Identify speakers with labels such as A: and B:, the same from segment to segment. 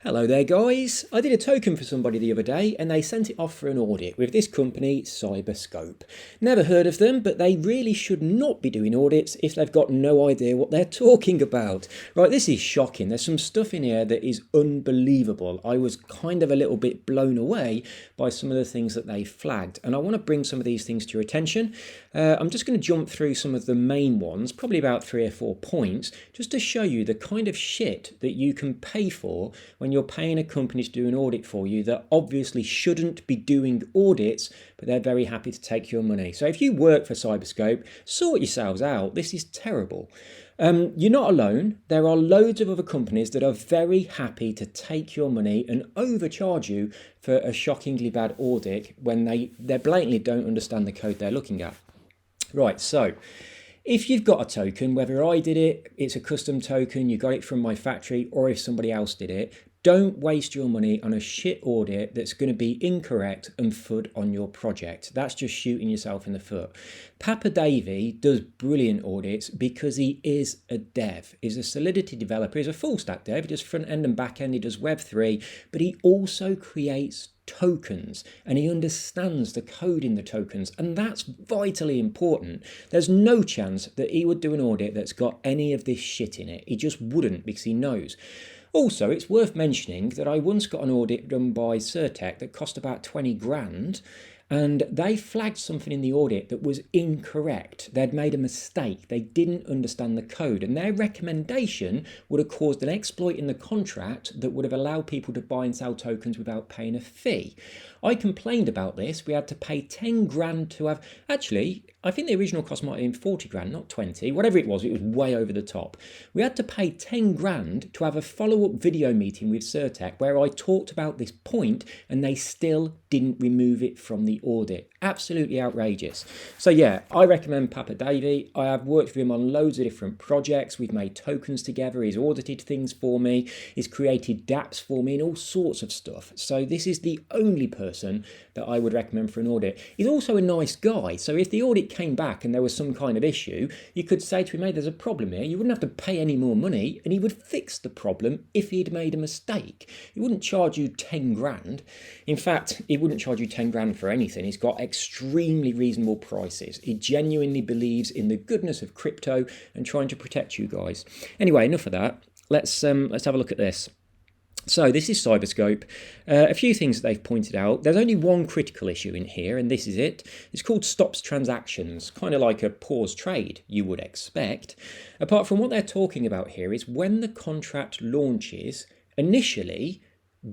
A: Hello there guys, I did a token for somebody the other day and they sent it off for an audit with this company, Cyberscope. Never heard of them, but they really should not be doing audits if they've got no idea what they're talking about. Right, this is shocking. There's some stuff in here that is unbelievable. I was kind of a little bit blown away by some of the things that they flagged, and I want to bring some of these things to your attention. I'm just going to jump through some of the main ones, probably about 3 or 4 points, just to show you the kind of shit that you can pay for when you're paying a company to do an audit for you that obviously shouldn't be doing audits, but they're very happy to take your money. So if you work for Cyberscope, sort yourselves out. This is terrible. You're not alone. There are loads of other companies that are very happy to take your money and overcharge you for a shockingly bad audit when they blatantly don't understand the code they're looking at. Right, so if you've got a token, whether I did it, it's a custom token, you got it from my factory, or if somebody else did it, don't waste your money on a shit audit that's going to be incorrect and FUD on your project. That's just shooting yourself in the foot. Papa Davey does brilliant audits because he is a dev. He's a Solidity developer. He's a full stack dev. He does front end and back end. He does Web3, but he also creates tokens and he understands the code in the tokens, and that's vitally important. There's no chance that he would do an audit that's got any of this shit in it. He just wouldn't, because he knows. Also, it's worth mentioning that I once got an audit done by Certec that cost about 20 grand, and they flagged something in the audit that was incorrect. They'd made a mistake. They didn't understand the code, and their recommendation would have caused an exploit in the contract that would have allowed people to buy and sell tokens without paying a fee. I complained about this. We had to pay 10 grand to have, actually, I think the original cost might have been 40 grand, not 20, whatever it was way over the top. We had to pay 10 grand to have a follow-up video meeting with Certec where I talked about this point, and they still didn't remove it from the audit. Absolutely outrageous. So yeah, I recommend Papa Davey. I have worked with him on loads of different projects. We've made tokens together. He's audited things for me. He's created dApps for me and all sorts of stuff. So this is the only person that I would recommend for an audit. He's also a nice guy. So if the audit came back and there was some kind of issue, you could say to him, hey, there's a problem here. You wouldn't have to pay any more money, and he would fix the problem if he'd made a mistake. He wouldn't charge you 10 grand. In fact, he wouldn't charge you 10 grand for anything. He's got extremely reasonable prices. He genuinely believes in the goodness of crypto and trying to protect you guys. Anyway, enough of that. Let's have a look at this. So this is Cyberscope. A few things that they've pointed out. There's only one critical issue in here, and this is it. It's called stops transactions, kind of like a pause trade, you would expect. Apart from what they're talking about here is when the contract launches, initially,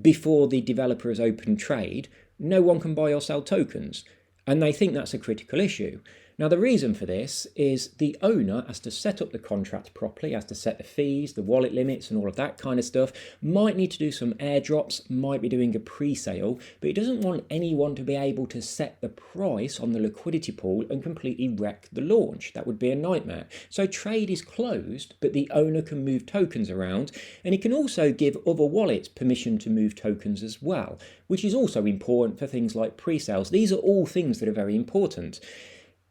A: before the developer has opened trade, no one can buy or sell tokens. And they think that's a critical issue. Now, the reason for this is the owner has to set up the contract properly, has to set the fees, the wallet limits and all of that kind of stuff, might need to do some airdrops, might be doing a pre-sale, but he doesn't want anyone to be able to set the price on the liquidity pool and completely wreck the launch. That would be a nightmare. So trade is closed, but the owner can move tokens around, and he can also give other wallets permission to move tokens as well, which is also important for things like pre-sales. These are all things that are very important.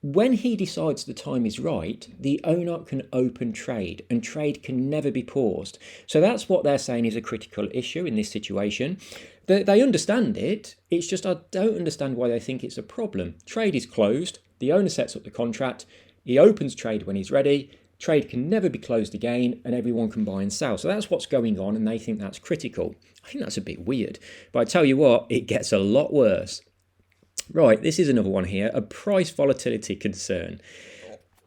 A: When he decides the time is right, the owner can open trade, and trade can never be paused. So that's what they're saying is a critical issue in this situation. They understand it. It's just I don't understand why they think it's a problem. Trade is closed. The owner sets up the contract. He opens trade when he's ready. Trade can never be closed again, and everyone can buy and sell. So that's what's going on, and they think that's critical. I think that's a bit weird. But I tell you what, it gets a lot worse. Right, this is another one here, a price volatility concern.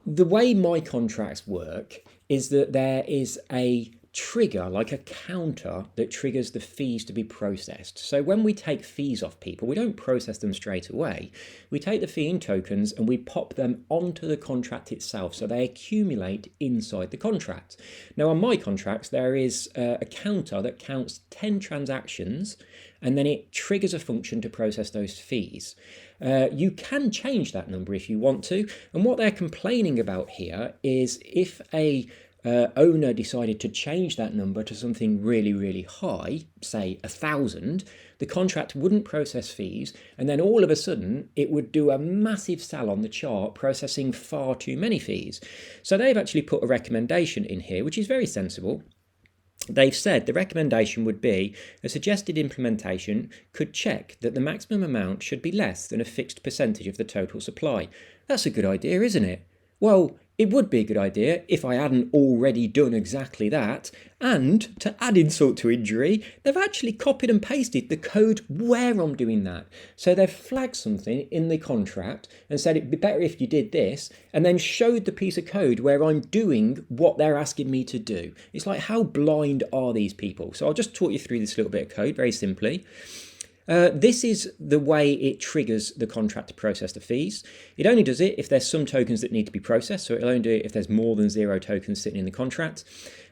A: The way my contracts work is that there is a trigger, like a counter, that triggers the fees to be processed. So when we take fees off people, we don't process them straight away. We take the fee in tokens and we pop them onto the contract itself, so they accumulate inside the contract. Now on my contracts, there is a counter that counts 10 transactions, and then it triggers a function to process those fees. You can change that number if you want to, and what they're complaining about here is if a owner decided to change that number to something really, really high, say 1,000, the contract wouldn't process fees, and then all of a sudden it would do a massive sell on the chart, processing far too many fees. So they've actually put a recommendation in here, which is very sensible. they've said the recommendation would be a suggested implementation could check that the maximum amount should be less than a fixed percentage of the total supply. That's a good idea, isn't it? Well, it would be a good idea if I hadn't already done exactly that. And to add insult to injury, they've actually copied and pasted the code where I'm doing that. So they've flagged something in the contract and said it'd be better if you did this, and then showed the piece of code where I'm doing what they're asking me to do. It's like, how blind are these people? So I'll just talk you through this little bit of code very simply. This is the way it triggers the contract to process the fees. It only does it if there's some tokens that need to be processed, so it'll only do it if there's more than 0 tokens sitting in the contract.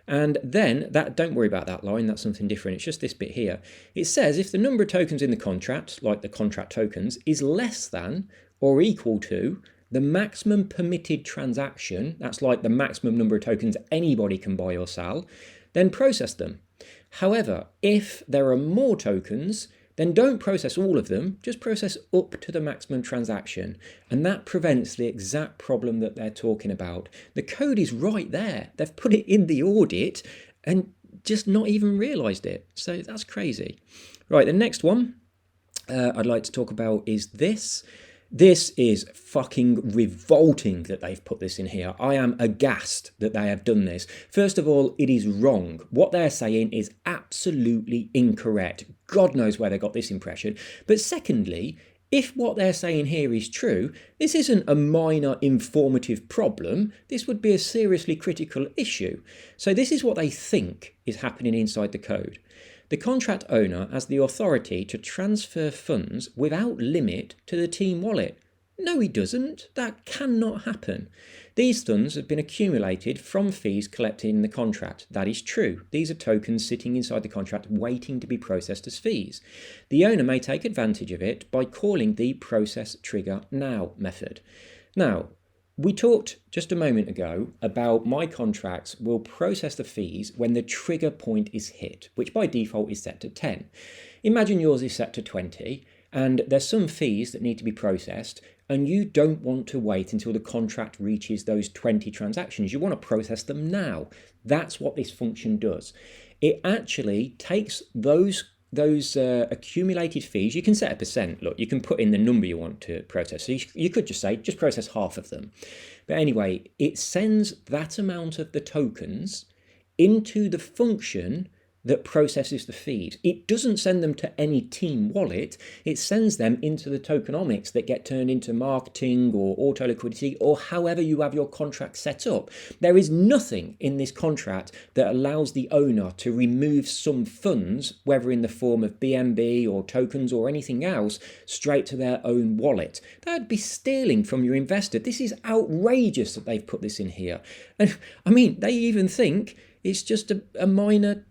A: And then, don't worry about that line, that's something different, it's just this bit here. It says if the number of tokens in the contract, like the contract tokens, is less than or equal to the maximum permitted transaction, that's like the maximum number of tokens anybody can buy or sell, then process them. However, if there are more tokens, then don't process all of them, just process up to the maximum transaction. And that prevents the exact problem that they're talking about. The code is right there. They've put it in the audit and just not even realised it. So that's crazy. Right, the next one I'd like to talk about is this. This is fucking revolting that they've put this in here. I am aghast that they have done this. First of all, it is wrong. What they're saying is absolutely incorrect. God knows where they got this impression. But secondly, if what they're saying here is true, this isn't a minor informative problem. This would be a seriously critical issue. So this is what they think is happening inside the code. The contract owner has the authority to transfer funds without limit to the team wallet. No, he doesn't. That cannot happen. These funds have been accumulated from fees collected in the contract. That is true. These are tokens sitting inside the contract waiting to be processed as fees. The owner may take advantage of it by calling the process trigger now method. Now, we talked just a moment ago about my contracts will process the fees when the trigger point is hit, which by default is set to 10. Imagine yours is set to 20, and there's some fees that need to be processed, and you don't want to wait until the contract reaches those 20 transactions. You want to process them now. That's what this function does. It actually takes those accumulated fees. You can set a percent. Look, you can put in the number you want to process. So you could just say, just process half of them. But anyway, it sends that amount of the tokens into the function that processes the fees. It doesn't send them to any team wallet. It sends them into the tokenomics that get turned into marketing or auto liquidity or however you have your contract set up. There is nothing in this contract that allows the owner to remove some funds, whether in the form of BNB or tokens or anything else, straight to their own wallet. That would be stealing from your investor. This is outrageous that they've put this in here. And I mean, they even think it's just a minor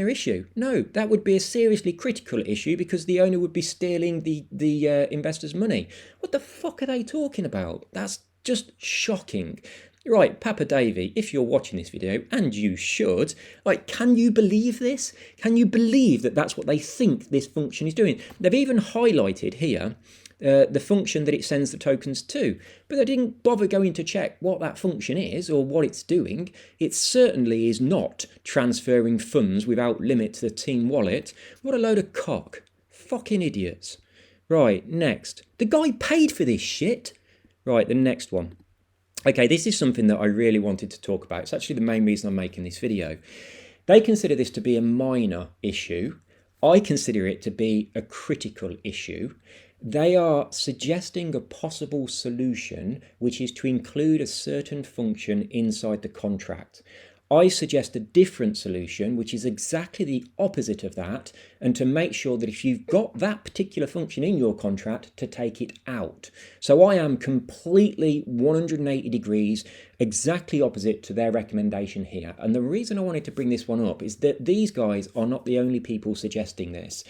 A: issue. No, that would be a seriously critical issue because the owner would be stealing the investor's money. What the fuck are they talking about? That's just shocking. Right, Papa Davey, if you're watching this video, and you should, like, can you believe this? Can you believe that that's what they think this function is doing? They've even highlighted here the function that it sends the tokens to, but they didn't bother going to check what that function is or what it's doing. It certainly is not transferring funds without limit to the team wallet. What a load of cock. Fucking idiots. Right, next. The guy paid for this shit. Right, the next one. Okay, this is something that I really wanted to talk about. It's actually the main reason I'm making this video. They consider this to be a minor issue. I consider it to be a critical issue. They are suggesting a possible solution, which is to include a certain function inside the contract. I suggest a different solution, which is exactly the opposite of that, and to make sure that if you've got that particular function in your contract, to take it out. So I am completely 180 degrees, exactly opposite to their recommendation here. And the reason I wanted to bring this one up is that these guys are not the only people suggesting this.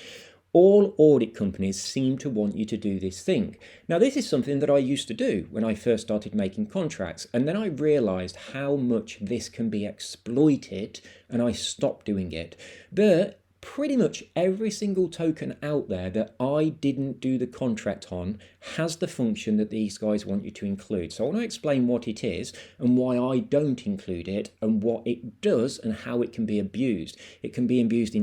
A: All audit companies seem to want you to do this thing. Now, this is something that I used to do when I first started making contracts, and then I realised how much this can be exploited, and I stopped doing it. But Pretty much every single token out there that I didn't do the contract on has the function that these guys want you to include. So I want to explain what it is and why I don't include it and what it does and how it can be abused. It can be abused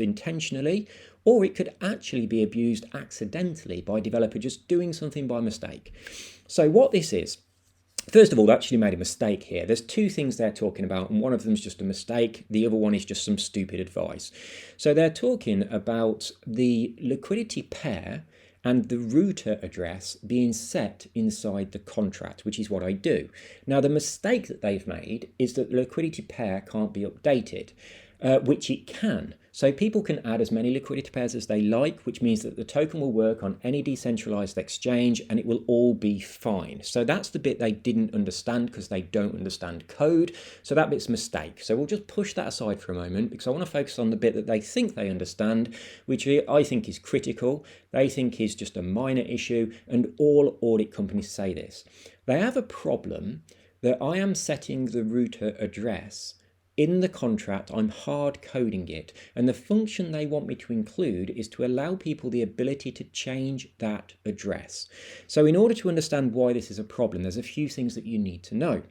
A: intentionally, or it could actually be abused accidentally by a developer just doing something by mistake. So what this is, first of all, they actually made a mistake here. There's two things they're talking about, and one of them is just a mistake. The other one is just some stupid advice. So they're talking about the liquidity pair and the router address being set inside the contract, which is what I do. Now, the mistake that they've made is that the liquidity pair can't be updated, which it can. So people can add as many liquidity pairs as they like, which means that the token will work on any decentralized exchange and it will all be fine. So that's the bit they didn't understand because they don't understand code. So that bit's a mistake. So we'll just push that aside for a moment because I want to focus on the bit that they think they understand, which I think is critical. They think is just a minor issue, and all audit companies say this. They have a problem that I am setting the router address in the contract. I'm hard coding it, and the function they want me to include is to allow people the ability to change that address. So in order to understand why this is a problem, there's a few things that you need to know.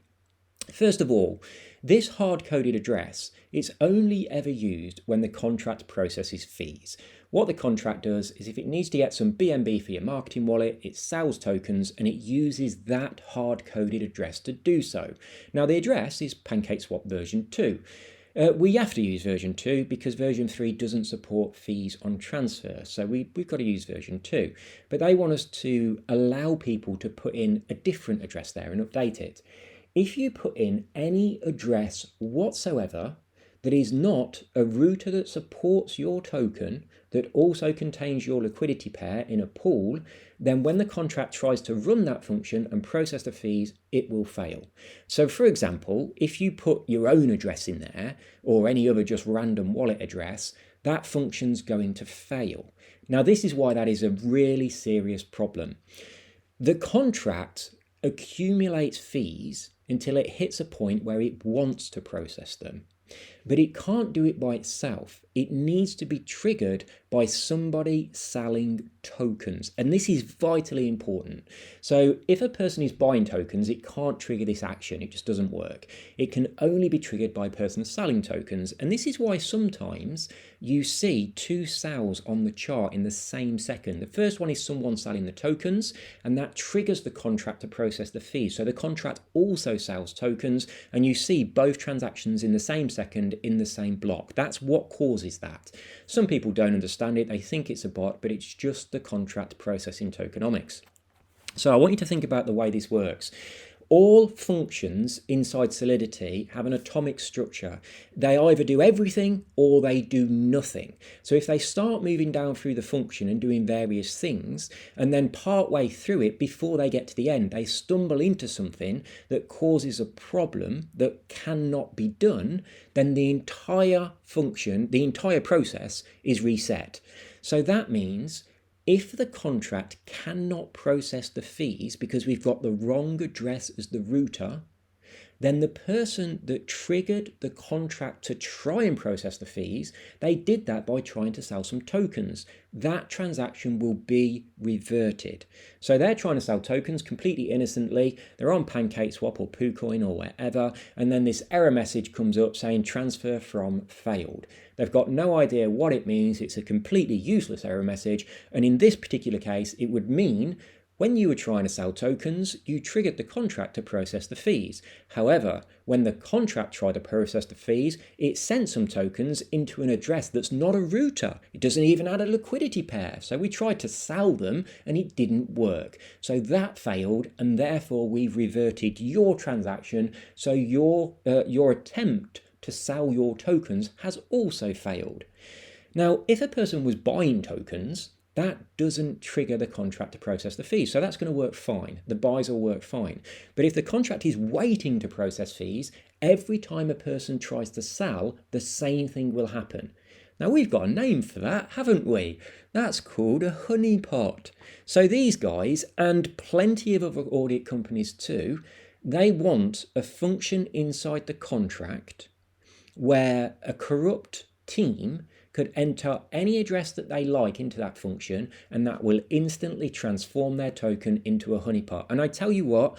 A: First of all, this hard-coded address is only ever used when the contract processes fees. What the contract does is if it needs to get some BNB for your marketing wallet, it sells tokens and it uses that hard-coded address to do so. Now the address is PancakeSwap version 2. We have to use version 2 because version 3 doesn't support fees on transfer. So we've got to use version 2. But they want us to allow people to put in a different address there and update it. If you put in any address whatsoever that is not a router that supports your token, that also contains your liquidity pair in a pool, then when the contract tries to run that function and process the fees, it will fail. So for example, if you put your own address in there or any other just random wallet address, that function's going to fail. Now this is why that is a really serious problem. The contract accumulates fees until it hits a point where it wants to process them. But it can't do it by itself. It needs to be triggered by somebody selling tokens. And this is vitally important. So if a person is buying tokens, it can't trigger this action. It just doesn't work. It can only be triggered by a person selling tokens. And this is why sometimes you see two sales on the chart in the same second. The first one is someone selling the tokens, and that triggers the contract to process the fees. So the contract also sells tokens, and you see both transactions in the same second in the same block. That's what causes that. Some people don't understand it. They think it's a bot, but it's just the contract processing tokenomics. So I want you to think about the way this works. All functions inside Solidity have an atomic structure. They either do everything or they do nothing. So if they start moving down through the function and doing various things, and then part way through it, before they get to the end, they stumble into something that causes a problem that cannot be done, then the entire function, the entire process is reset. So that means if the contract cannot process the fees because we've got the wrong address as the router, then the person that triggered the contract to try and process the fees, they did that by trying to sell some tokens. That transaction will be reverted. So they're trying to sell tokens completely innocently. They're on PancakeSwap or PooCoin or wherever, and then this error message comes up saying transfer from failed. They've got no idea what it means. It's a completely useless error message. And in this particular case, it would mean when you were trying to sell tokens, you triggered the contract to process the fees. However, when the contract tried to process the fees, it sent some tokens into an address that's not a router. It doesn't even add a liquidity pair. So we tried to sell them and it didn't work. So that failed, and therefore we've reverted your transaction. So your attempt to sell your tokens has also failed. Now, if a person was buying tokens, that doesn't trigger the contract to process the fees. So that's going to work fine. The buys will work fine. But if the contract is waiting to process fees, every time a person tries to sell, the same thing will happen. Now we've got a name for that, haven't we? That's called a honeypot. So these guys, and plenty of other audit companies too, they want a function inside the contract where a corrupt team could enter any address that they like into that function, and that will instantly transform their token into a honeypot. And I tell you what,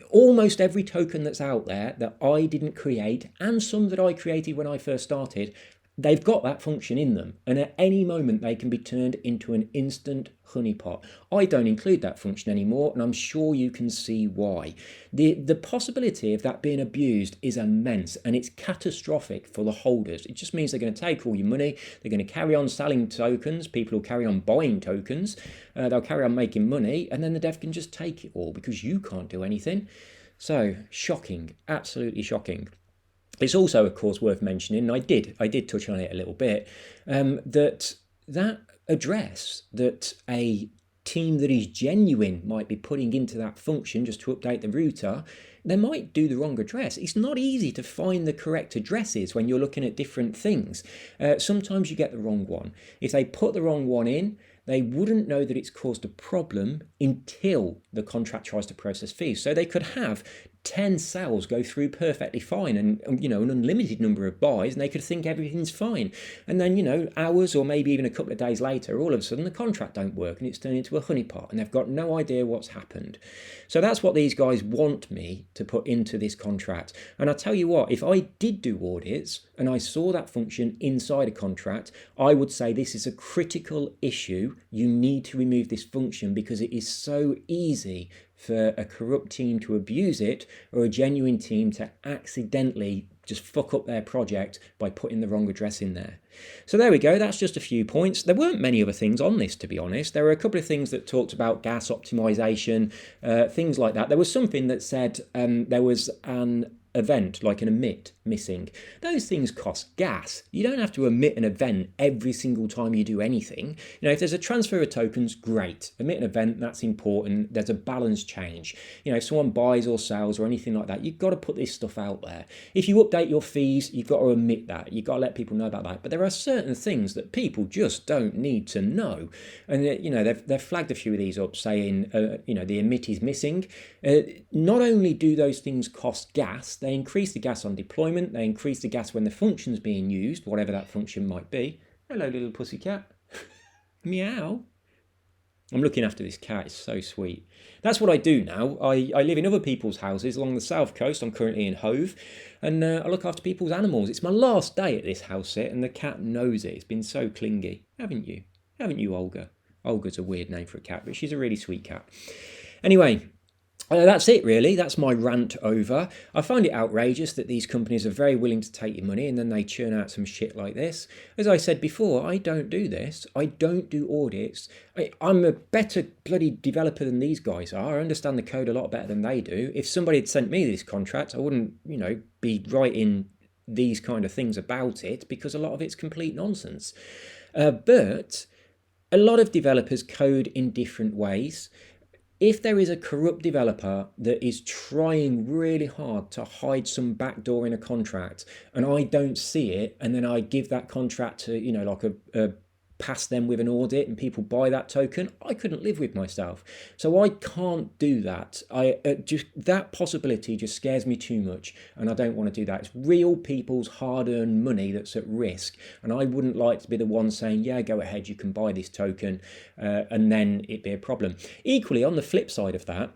A: almost every token that's out there that I didn't create, and some that I created when I first started, they've got that function in them, and at any moment they can be turned into an instant honeypot. I don't include that function anymore, and I'm sure you can see why. The possibility of that being abused is immense, and it's catastrophic for the holders. It just means they're going to take all your money, they're going to carry on selling tokens, people will carry on buying tokens, they'll carry on making money, and then the dev can just take it all because you can't do anything. So shocking, absolutely shocking. It's also, of course, worth mentioning, and I did touch on it a little bit, that address that a team that is genuine might be putting into that function just to update the router, they might do the wrong address. It's not easy to find the correct addresses when you're looking at different things. Sometimes you get the wrong one. If they put the wrong one in, they wouldn't know that it's caused a problem until the contract tries to process fees. So they could have 10 sales go through perfectly fine and an unlimited number of buys, and they could think everything's fine. And then, hours or maybe even a couple of days later, all of a sudden the contract don't work and it's turned into a honeypot and they've got no idea what's happened. So that's what these guys want me to put into this contract. And I tell you what, if I did do audits and I saw that function inside a contract, I would say this is a critical issue. You need to remove this function because it is so easy for a corrupt team to abuse it, or a genuine team to accidentally just fuck up their project by putting the wrong address in there. So there we go, that's just a few points. There weren't many other things on this, to be honest. There were a couple of things that talked about gas optimization, things like that. There was something that said there was an event, like an emit missing. Those things cost gas. You don't have to emit an event every single time you do anything. If there's a transfer of tokens, great. Emit an event, that's important. There's a balance change. If someone buys or sells or anything like that, you've got to put this stuff out there. If you update your fees, you've got to emit that. You've got to let people know about that. But there are certain things that people just don't need to know. And they've flagged a few of these up saying, the emit is missing. Not only do those things cost gas, they increase the gas on deployment, they increase the gas when the function's being used, whatever that function might be. Hello, little pussycat. Meow. I'm looking after this cat, it's so sweet. That's what I do now. I live in other people's houses along the south coast. I'm currently in Hove, and I look after people's animals. It's my last day at this house sit, and the cat knows it. It's been so clingy. Haven't you? Haven't you, Olga? Olga's a weird name for a cat, but she's a really sweet cat. Anyway, that's it really. That's my rant over. I find it outrageous that these companies are very willing to take your money and then they churn out some shit like this. As I said before, I don't do this. I don't do audits. I'm a better bloody developer than these guys are. I understand the code a lot better than they do. If somebody had sent me this contract, I wouldn't, be writing these kind of things about it because a lot of it's complete nonsense. But a lot of developers code in different ways. If there is a corrupt developer that is trying really hard to hide some backdoor in a contract and I don't see it, and then I give that contract to, pass them with an audit and people buy that token, I couldn't live with myself. So I can't do that. That possibility just scares me too much, and I don't want to do that. It's real people's hard-earned money that's at risk, and I wouldn't like to be the one saying, yeah, go ahead, you can buy this token, and then it be a problem. Equally, on the flip side of that,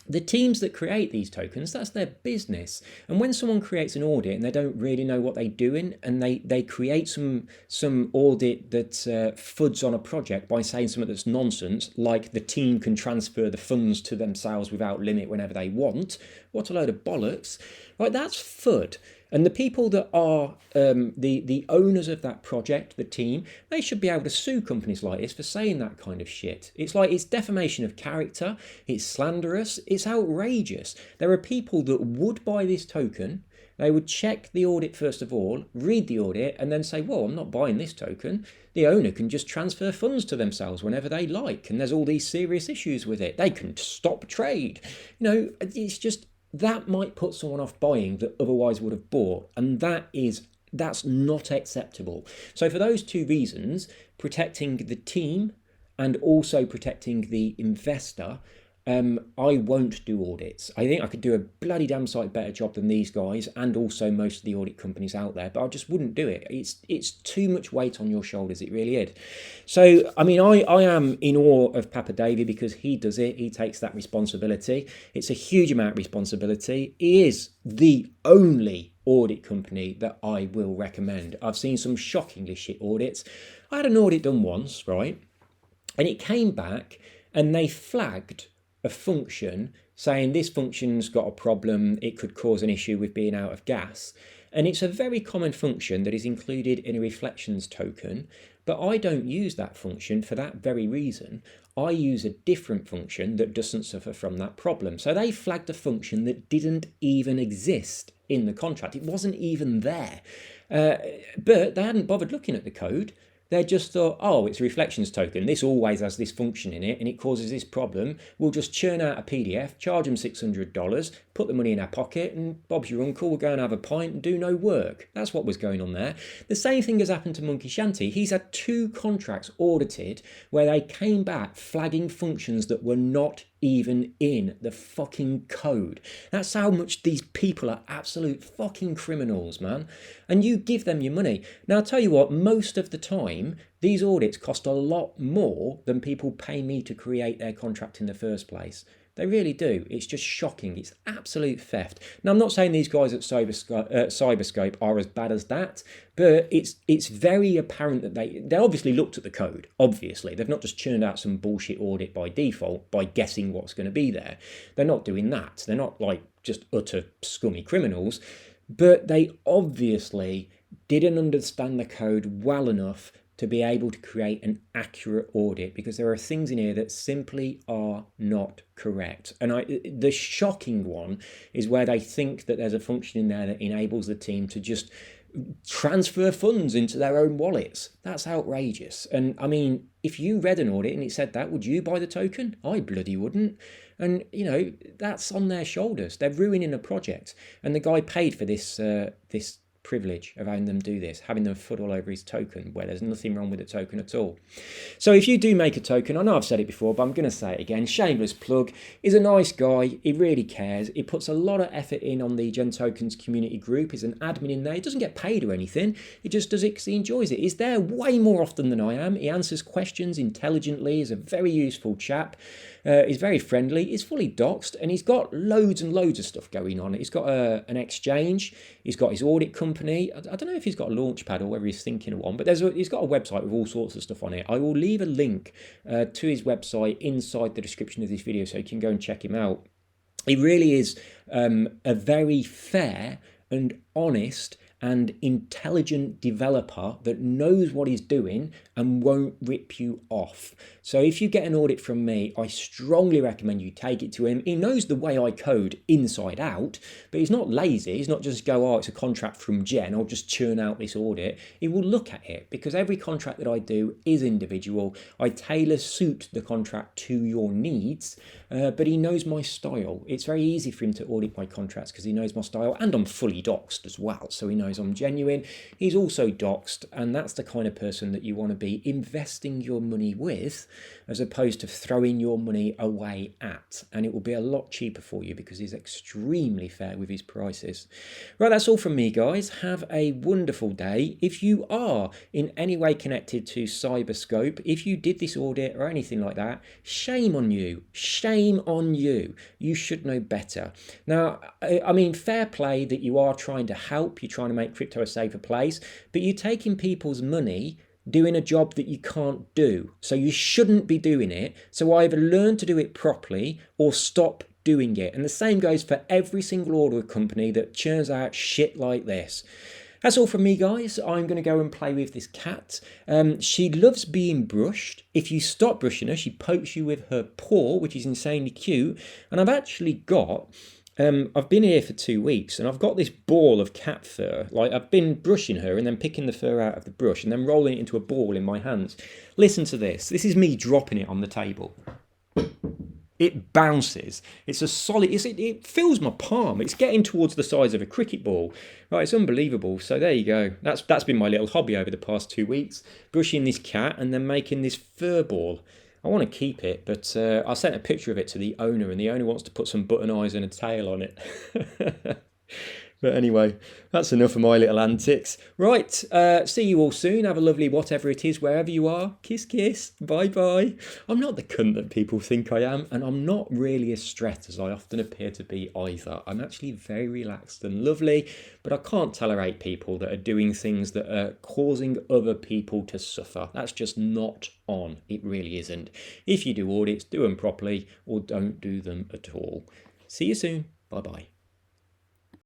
A: the teams that create these tokens, that's their business. And when someone creates an audit and they don't really know what they're doing, and they create some audit that FUDs on a project by saying something that's nonsense, like the team can transfer the funds to themselves without limit whenever they want, what a load of bollocks. Right, that's FUD. And the people that are the owners of that project, the team, they should be able to sue companies like this for saying that kind of shit. It's defamation of character, it's slanderous, it's outrageous. There are people that would buy this token, they would check the audit first of all, read the audit, and then say, well, I'm not buying this token. The owner can just transfer funds to themselves whenever they like, and there's all these serious issues with it. They can stop trade. It's just... that might put someone off buying that otherwise would have bought, and that's not acceptable. So for those two reasons, protecting the team and also protecting the investor, I won't do audits. I think I could do a bloody damn sight better job than these guys and also most of the audit companies out there, but I just wouldn't do it. It's too much weight on your shoulders, it really is. So, I mean, I am in awe of Papa Davey because he does it. He takes that responsibility. It's a huge amount of responsibility. He is the only audit company that I will recommend. I've seen some shockingly shit audits. I had an audit done once, right? And it came back and they flagged a function saying this function's got a problem, it could cause an issue with being out of gas. And it's a very common function that is included in a reflections token, but I don't use that function for that very reason. I use a different function that doesn't suffer from that problem. So they flagged a function that didn't even exist in the contract. It wasn't even there. But they hadn't bothered looking at the code. They just thought, oh, it's a reflections token. This always has this function in it and it causes this problem. We'll just churn out a PDF, charge them $600, put the money in our pocket and Bob's your uncle, we'll go and have a pint and do no work. That's what was going on there. The same thing has happened to Monkey Shanty. He's had 2 contracts audited where they came back flagging functions that were not even in the fucking code. That's how much these people are absolute fucking criminals, man. And you give them your money. Now, I'll tell you what, most of the time, these audits cost a lot more than people pay me to create their contract in the first place. They really do. It's just shocking. It's absolute theft. Now, I'm not saying these guys at Cyberscope are as bad as that, but it's very apparent that they obviously looked at the code. Obviously, they've not just churned out some bullshit audit by default by guessing what's going to be there. They're not doing that. They're not like just utter scummy criminals, but they obviously didn't understand the code well enough to be able to create an accurate audit, because there are things in here that simply are not correct. And the shocking one is where they think that there's a function in there that enables the team to just transfer funds into their own wallets. That's outrageous. And I mean, if you read an audit and it said that, would you buy the token? I bloody wouldn't. And, you know, that's on their shoulders. They're ruining a project. And the guy paid for this privilege of having them do this, having them FUD all over his token where there's nothing wrong with the token at all. So if you do make a token, I know I've said it before, but I'm going to say it again, shameless plug, is a nice guy. He really cares. He puts a lot of effort in on the GenTokens community group. He's an admin in there. He doesn't get paid or anything. He just does it because he enjoys it. He's there way more often than I am. He answers questions intelligently. He's a very useful chap. He's very friendly. He's fully doxed, and he's got loads and loads of stuff going on. He's got an exchange. He's got his audit company. I don't know if he's got a launch pad or whether he's thinking of one, but he's got a website with all sorts of stuff on it. I will leave a link to his website inside the description of this video so you can go and check him out. He really is a very fair and honest and intelligent developer that knows what he's doing and won't rip you off. So if you get an audit from me, I strongly recommend you take it to him. He knows the way I code inside out, but he's not lazy. He's not just go, oh, it's a contract from Gen, I'll just churn out this audit. He will look at it, because every contract that I do is individual. I tailor suit the contract to your needs, but he knows my style. It's very easy for him to audit my contracts because he knows my style, and I'm fully doxed as well, so he knows I'm genuine. He's also doxed, and that's the kind of person that you want to be investing your money with, as opposed to throwing your money away at. And it will be a lot cheaper for you because he's extremely fair with his prices. Right, that's all from me, guys. Have a wonderful day. If you are in any way connected to Cyberscope, if you did this audit or anything like that, shame on you. Shame on you. You should know better. Now, I mean, fair play that you are trying to help. You're trying to make crypto a safer place, but you're taking people's money doing a job that you can't do. So you shouldn't be doing it. So either learn to do it properly or stop doing it. And the same goes for every single audit company that churns out shit like this. That's all from me, guys. I'm going to go and play with this cat. She loves being brushed. If you stop brushing her, she pokes you with her paw, which is insanely cute. And I've actually got... I've been here for 2 weeks and I've got this ball of cat fur. Like, I've been brushing her and then picking the fur out of the brush and then rolling it into a ball in my hands. Listen to this. This is me dropping it on the table. It bounces. It's a solid, it fills my palm. It's getting towards the size of a cricket ball. Right, it's unbelievable. So there you go. That's been my little hobby over the past 2 weeks. Brushing this cat and then making this fur ball. I want to keep it, but I sent a picture of it to the owner, and the owner wants to put some button eyes and a tail on it. But anyway, that's enough of my little antics. Right, see you all soon. Have a lovely whatever it is, wherever you are. Kiss, kiss. Bye-bye. I'm not the cunt that people think I am, and I'm not really as stressed as I often appear to be either. I'm actually very relaxed and lovely, but I can't tolerate people that are doing things that are causing other people to suffer. That's just not on. It really isn't. If you do audits, do them properly, or don't do them at all. See you soon. Bye-bye.